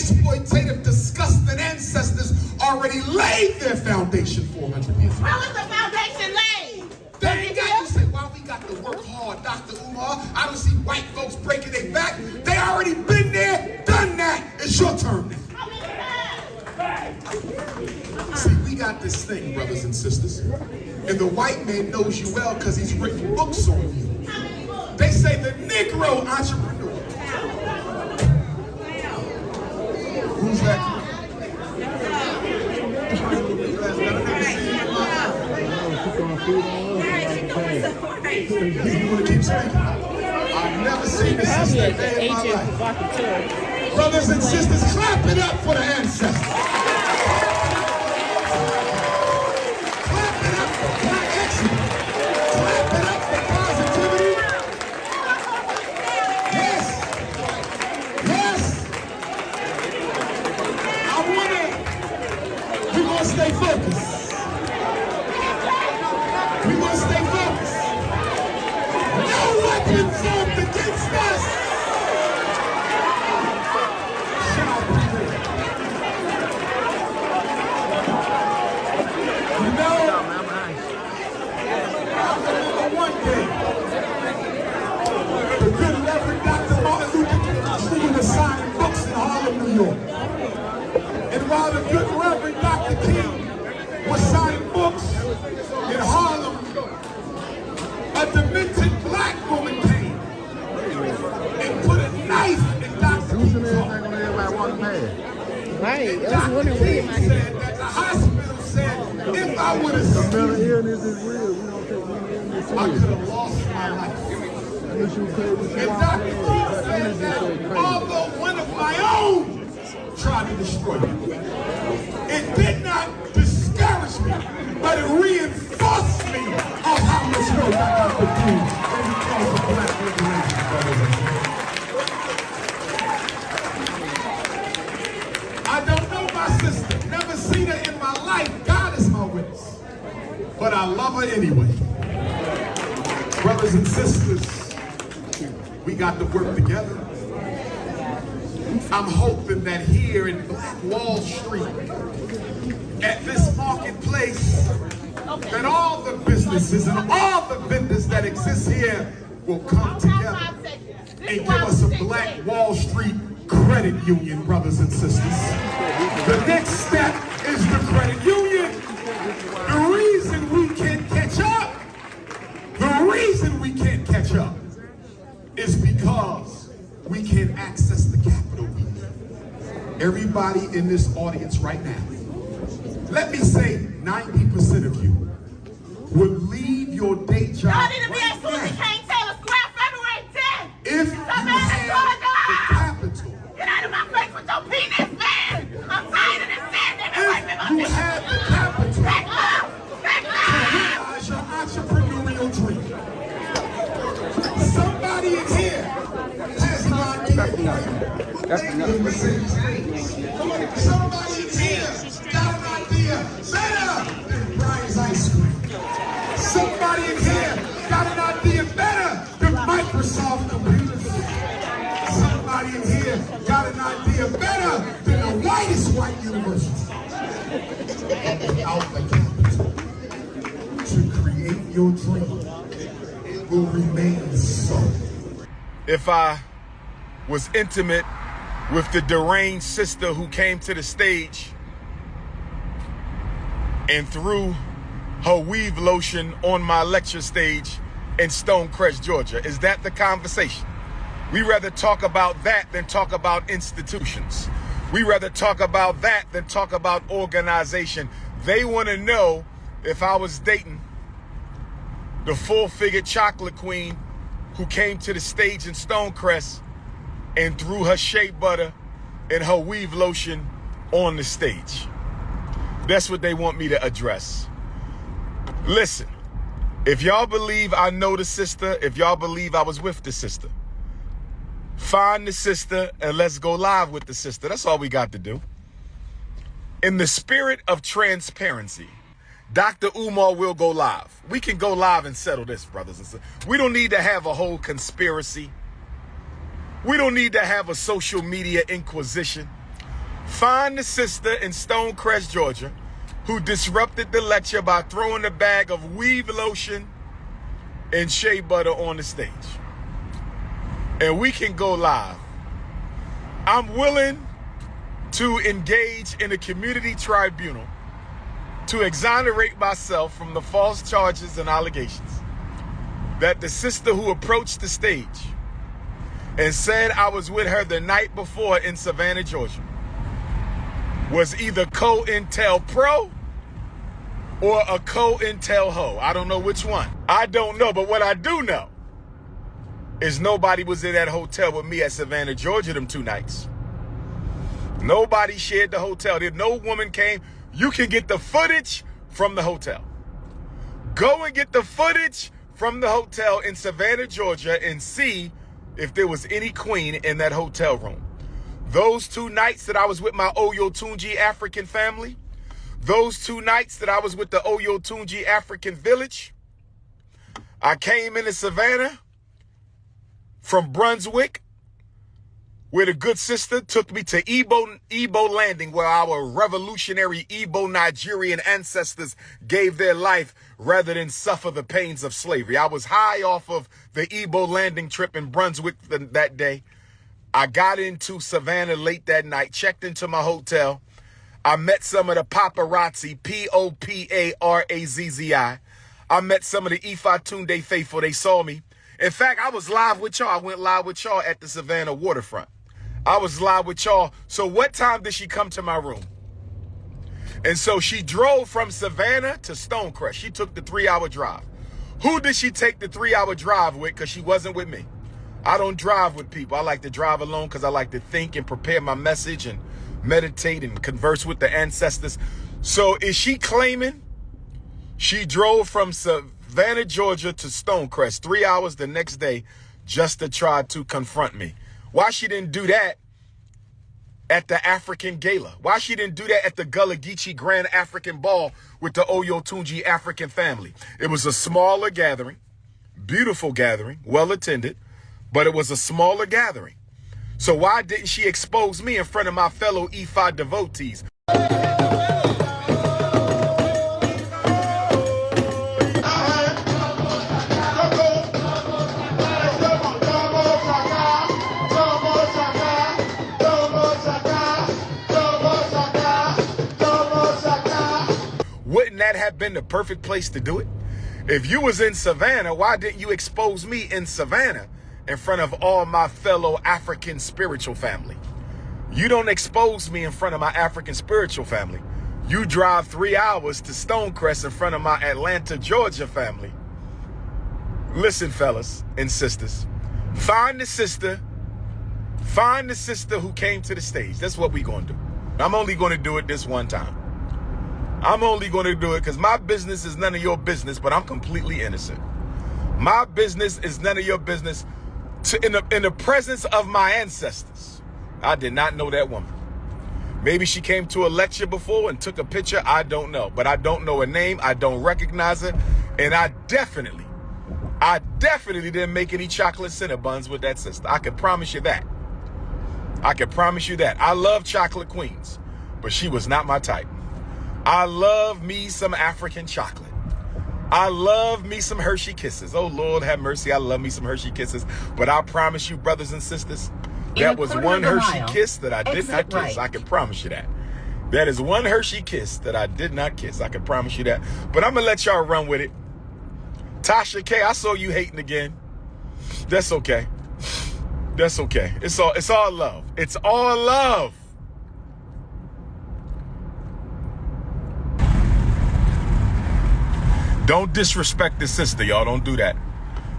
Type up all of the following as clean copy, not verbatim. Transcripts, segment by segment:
exploitative, disgusting ancestors already laid their foundation 400 years ago. How was the foundation laid? Then you got, you say, well, we got to work hard, Dr. Umar. I don't see white folks breaking their back. They already been there, done that. It's your turn now. See, we got this thing, brothers and sisters, and the white man knows you well because he's written books on you. They say the Negro entrepreneur. Who's that? You want to keep speaking? I've never seen this sister in my life. Brothers and sisters, clap it up for the ancestors. Clap it up for black excellence. Clap it up for positivity. Yes. Yes. We're going to stay focused. We're going to stay focused. No weapon formed against us. The good Reverend Dr. Martin Luther King Jr. was signing books in Harlem, New York. And while the good Reverend Dr. King was signing books in Harlem, a demented black woman came and put a knife in Dr. King's heart. Right, and Dr. King said that the hospital said, if I would have seen I could have lost my life. And Dr. King said that although one of my own tried to destroy me, it did not discourage me, but it reinforced me of how much work I got to do in the cause of black liberation, brothers and sisters. I don't know my sister, never seen her in my life. God is my witness. But I love her anyway. Brothers and sisters, we got to work together. I'm hoping that here in Black Wall Street, at this marketplace, that all the businesses and all the vendors that exist here will come together and give us a Black Wall Street credit union, brothers and sisters. The next step is the credit union. The reason we can't catch up, is because we can't access the capital we need. Everybody in this audience right now, let me say 90% of you would leave your day job Y'all need to be right at Susan now Kane Taylor Square February 10th. if you had the capital. Get out of my face with your penis, man. I'm tired of this standing. If you had the capital Back up. Back to up. realize your entrepreneurial dream. Somebody in here has an idea. Somebody in here got an idea better than Brian's ice cream. Somebody in here got an idea better than Microsoft computers. Somebody in here got an idea better than the whitest white university. Without the capital to create your dream, it will remain so. If I was intimate with the deranged sister who came to the stage and threw her weave lotion on my lecture stage in Stonecrest, Georgia, is that the conversation? We rather talk about that than talk about institutions. We rather talk about that than talk about organization. They want to know if I was dating the full-figured chocolate queen who came to the stage in Stonecrest and threw her shea butter and her weave lotion on the stage. That's what they want me to address. Listen, if y'all believe I know the sister, if y'all believe I was with the sister, find the sister and let's go live with the sister. That's all we got to do. In the spirit of transparency, Dr. Umar will go live. We can go live and settle this, brothers and sisters. We don't need to have a whole conspiracy. We don't need to have a social media inquisition. Find the sister in Stonecrest, Georgia, who disrupted the lecture by throwing a bag of weave lotion and shea butter on the stage. And we can go live. I'm willing to engage in a community tribunal to exonerate myself from the false charges and allegations that the sister who approached the stage and said I was with her the night before in Savannah, Georgia, was either co-intel pro or a co-intel hoe. I don't know which one. I don't know, but what I do know is nobody was in that hotel with me at Savannah, Georgia them 2 nights. Nobody shared the hotel. No woman came. You can get the footage from the hotel. Go and get the footage from the hotel in Savannah, Georgia, and see if there was any queen in that hotel room. Those 2 nights that I was with my Oyotunji African family, those 2 nights that I was with the Oyotunji African village, I came into Savannah from Brunswick, where the good sister took me to Igbo landing, where our revolutionary Igbo Nigerian ancestors gave their life rather than suffer the pains of slavery. I was high off of the Igbo landing trip in Brunswick that day. I got into Savannah late that night, checked into my hotel. I met some of the paparazzi, P-O-P-A-R-A-Z-Z-I. I met some of the Ifa Tunde faithful. They saw me. In fact, I was live with y'all. I went live with y'all at the Savannah waterfront. I was live with y'all. So what time did she come to my room? And so she drove from Savannah to Stonecrest. She took the 3-hour drive. Who did she take the 3-hour drive with? Because she wasn't with me. I don't drive with people. I like to drive alone because I like to think and prepare my message and meditate and converse with the ancestors. So is she claiming she drove from Savannah, Georgia to Stonecrest 3 hours the next day just to try to confront me? Why she didn't do that at the African Gala? Why she didn't do that at the Gullah Geechee Grand African Ball with the Oyotunji African family? It was a smaller gathering, beautiful gathering, well attended, but it was a smaller gathering. So why didn't she expose me in front of my fellow Ifa devotees? Wouldn't that have been the perfect place to do it? If you was in Savannah, why didn't you expose me in Savannah in front of all my fellow African spiritual family? You don't expose me in front of my African spiritual family. You drive 3 hours to Stonecrest in front of my Atlanta, Georgia family. Listen, fellas and sisters, find the sister who came to the stage. That's what we gonna do. I'm only gonna do it this one time. I'm only going to do it because my business is none of your business, but I'm completely innocent. My business is none of your business. In the presence of my ancestors, I did not know that woman. Maybe she came to a lecture before and took a picture. I don't know, but I don't know her name. I don't recognize her. And I definitely didn't make any chocolate Cinnabons with that sister. I can promise you that. I can promise you that. I love chocolate queens, but she was not my type. I love me some African chocolate. I love me some Hershey Kisses. Oh, Lord have mercy. I love me some Hershey Kisses. But I promise you, brothers and sisters, that was one Hershey kiss that I did not kiss. I can promise you that. That is one Hershey kiss that I did not kiss. I can promise you that. But I'm going to let y'all run with it. Tasha K, I saw you hating again. That's okay. That's okay. It's all love. It's all love. Don't disrespect the sister, y'all. Don't do that.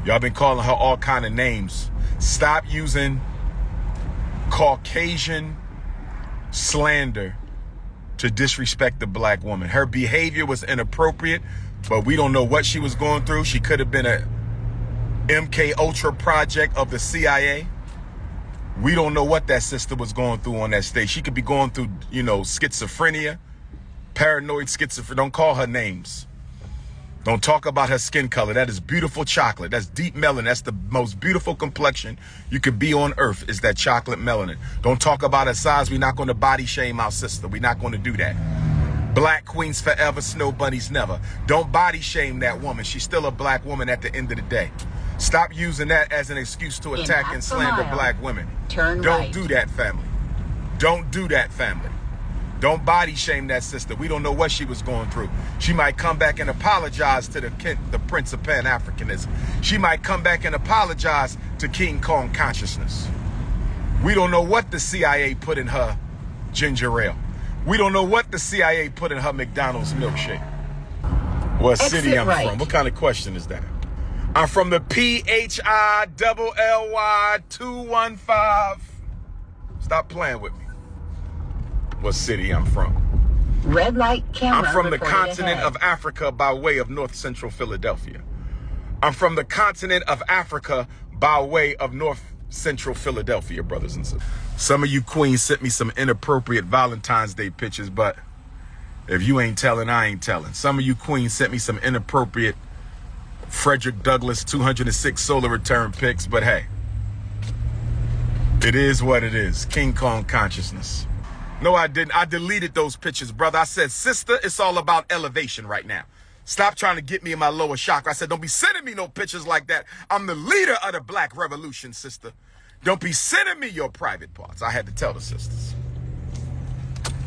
Y'all been calling her all kind of names. Stop using Caucasian slander to disrespect the black woman. Her behavior was inappropriate, but we don't know what she was going through. She could have been a MK Ultra project of the CIA. We don't know what that sister was going through on that stage. She could be going through, schizophrenia, paranoid schizophrenia. Don't call her names. Don't talk about her skin color. That is beautiful chocolate. That's deep melanin. That's the most beautiful complexion you could be on earth, is that chocolate melanin. Don't talk about her size. We're not going to body shame our sister. We're not going to do that. Black queens forever, snow bunnies never. Don't body shame that woman. She's still a black woman at the end of the day. Stop using that as an excuse to attack and slander black women. Don't do that, family. Don't do that, family. Don't body shame that sister. We don't know what she was going through. She might come back and apologize to the Prince of Pan-Africanism. She might come back and apologize to King Kong consciousness. We don't know what the CIA put in her ginger ale. We don't know what the CIA put in her McDonald's milkshake. What city I'm from? What kind of question is that? I'm from the PHILLY 215. Stop playing with me. What city I'm from? Red light camera. I'm from the continent of Africa by way of north central Philadelphia. I'm from the continent of Africa by way of north central Philadelphia, brothers and sisters. Some of you queens sent me some inappropriate Valentine's Day pictures, but if you ain't telling, I ain't telling. Some of you queens sent me some inappropriate Frederick Douglass 206 solar return pics, but hey, it is what it is. King Kong consciousness. No, I didn't. I deleted those pictures, brother. I said, sister, it's all about elevation right now. Stop trying to get me in my lower chakra. I said, don't be sending me no pictures like that. I'm the leader of the Black Revolution, sister. Don't be sending me your private parts. I had to tell the sisters.